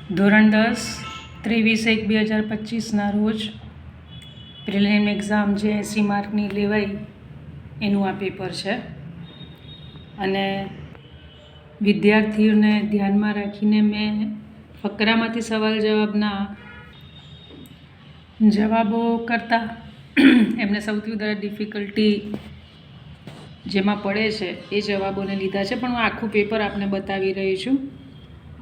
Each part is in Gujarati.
ધોરણ 10 23/1/2025ના રોજ પ્રિલિમ એક્ઝામ જે 80 માર્કની લેવાય એનું આ પેપર છે અને વિદ્યાર્થીઓને ધ્યાનમાં રાખીને મેં ફકરામાંથી સવાલ જવાબના જવાબો કરતાં એમને સૌથી વધારે ડિફિકલ્ટી જેમાં પડે છે એ જવાબોને લીધા છે, પણ હું આખું પેપર આપને બતાવી રહી છું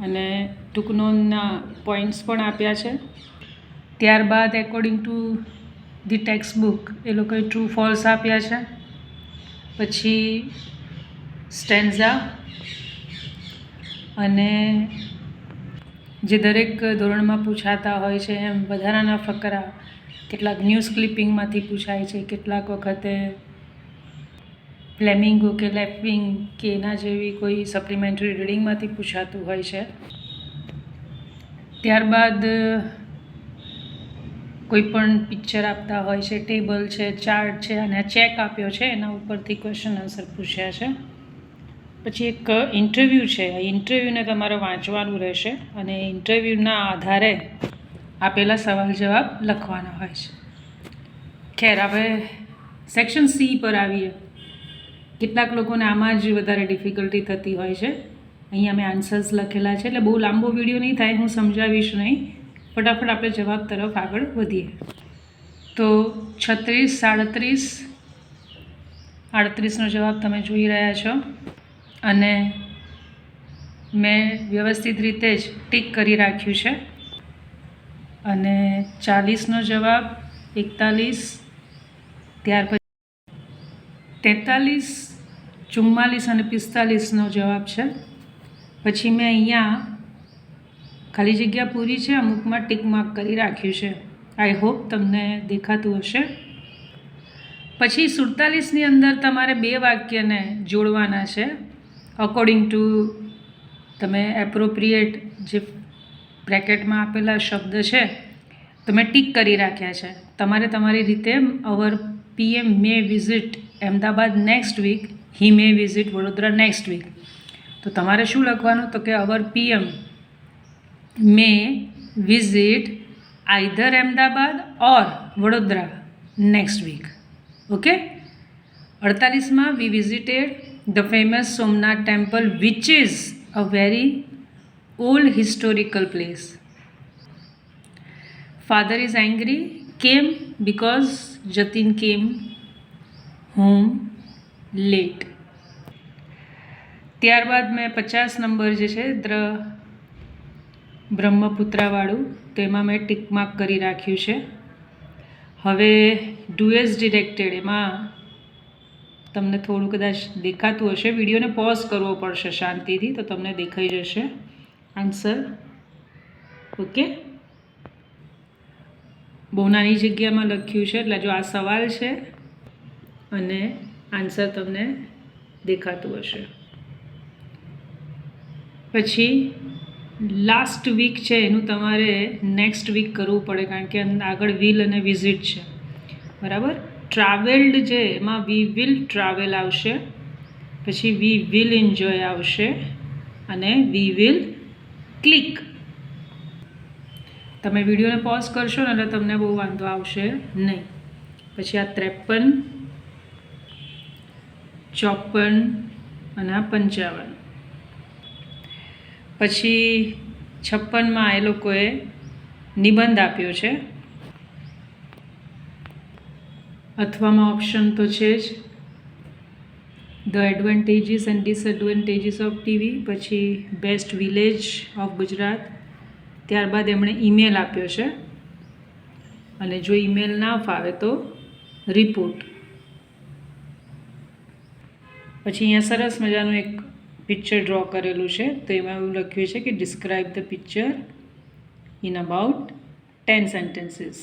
અને ટૂંક નોંધના પોઈન્ટ્સ પણ આપ્યા છે. ત્યારબાદ according to the text book એ લોકોએ ટ્રુ ફોલ્સ આપ્યા છે. પછી સ્ટેન્ઝા અને જે દરેક ધોરણમાં પૂછાતા હોય છે એમ વધારાના ફકરા કેટલાક ન્યૂઝ ક્લિપિંગમાંથી પૂછાય છે, કેટલાક વખતે ફ્લેમિંગો કે લેફિંગ કે એના જેવી કોઈ સપ્લિમેન્ટરી રીડિંગમાંથી પૂછાતું હોય છે. ત્યારબાદ કોઈ પણ પિક્ચર આપતા હોય છે, ટેબલ છે, ચાર્ટ છે અને આ ચેક આપ્યો છે એના ઉપરથી ક્વેશ્ચન આન્સર પૂછ્યા છે. પછી એક ઇન્ટરવ્યૂ છે, આ ઇન્ટરવ્યૂને તમારે વાંચવાનું રહેશે અને ઇન્ટરવ્યૂના આધારે આપેલા સવાલ જવાબ લખવાના હોય છે. ખેર, હવે સેક્શન સી પર આવીએ. કેટલાક લોકોને આમાં જ વધારે ડિફિકલ્ટી થતી હોય છે. અહીંયા મેં આન્સર્સ લખેલા છે, એટલે બહુ લાંબો વિડીયો નહીં થાય, હું સમજાવીશ નહીં. ફટાફટ આપણે જવાબ તરફ આગળ વધીએ. તો 36, 37, 38નો જવાબ તમે જોઈ રહ્યા છો અને મેં વ્યવસ્થિત રીતે જ ટીક કરી રાખ્યું છે. અને 40નો જવાબ, 41, ત્યાર પછી 43, 44 અને 45નો જવાબ છે. પછી મેં અહીંયા ખાલી જગ્યા પૂરી છે, અમુકમાં ટીક માર્ક કરી રાખ્યું છે. આઈ હોપ તમને દેખાતું હશે. પછી 47ની અંદર તમારે 2 વાક્યને જોડવાના છે અકોર્ડિંગ ટુ તમે એપ્રોપ્રિએટ જે બ્રેકેટમાં આપેલા શબ્દ છે તમે ટીક કરી રાખ્યા છે. તમારે તમારી રીતે our PM may visit Ahmedabad next week, he may visit Vadodara next week. તો તમારે શું લખવાનું? તો કે our PM may visit either Ahmedabad or Vadodara next week. Okay. 48માં we visited the famous Somnath temple which is a very old historical place. Father is angry કેમ because Jatin came home late. ત્યારબાદ મેં 50 નંબર જે છે બ્રહ્મપુત્રાવાળું તેમાં મેં ટીક માર્ક કરી રાખ્યું છે. હવે ડુ એઝ ડિરેક્ટેડ એમાં તમને થોડું કદાચ દેખાતું હશે, વિડીયોને પોઝ કરવો પડશે શાંતિથી તો તમને દેખાઈ જશે આન્સર. ઓકે. બહુ નાની જગ્યામાં લખ્યું છે, એટલે જો આ સવાલ છે અને આન્સર તમને દેખાતું હશે. પછી લાસ્ટ વીક છે એનું તમારે નેક્સ્ટ વીક કરવું પડે, કારણ કે આગળ વિલ અને વિઝિટ છે, બરાબર. ટ્રાવેલ્ડ છે એમાં વી વિલ ટ્રાવેલ આવશે, પછી વી વિલ એન્જોય આવશે અને વી વિલ ક્લિક. તમે વિડીયોને પોઝ કરશો ને એટલે તમને બહુ વાંધો આવશે નહીં. પછી આ 53, 54 અને આ 55. પછી 56માં એ લોકોએ નિબંધ આપ્યો છે, અથવામાં ઓપ્શન તો છે જ. The advantages and disadvantages of TV, પછી બેસ્ટ વિલેજ ઓફ ગુજરાત. ત્યારબાદ એમણે ઈમેલ આપ્યો છે અને જો ઈમેલ ના ફાવે તો રિપોર્ટ. પછી અહીંયા સરસ મજાનું એક પિક્ચર ડ્રો કરેલું છે, તો એમાં એવું લખ્યું છે કે describe the picture in about 10 sentences.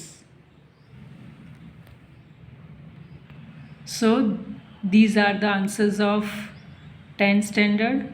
So these are the answers of 10th standard.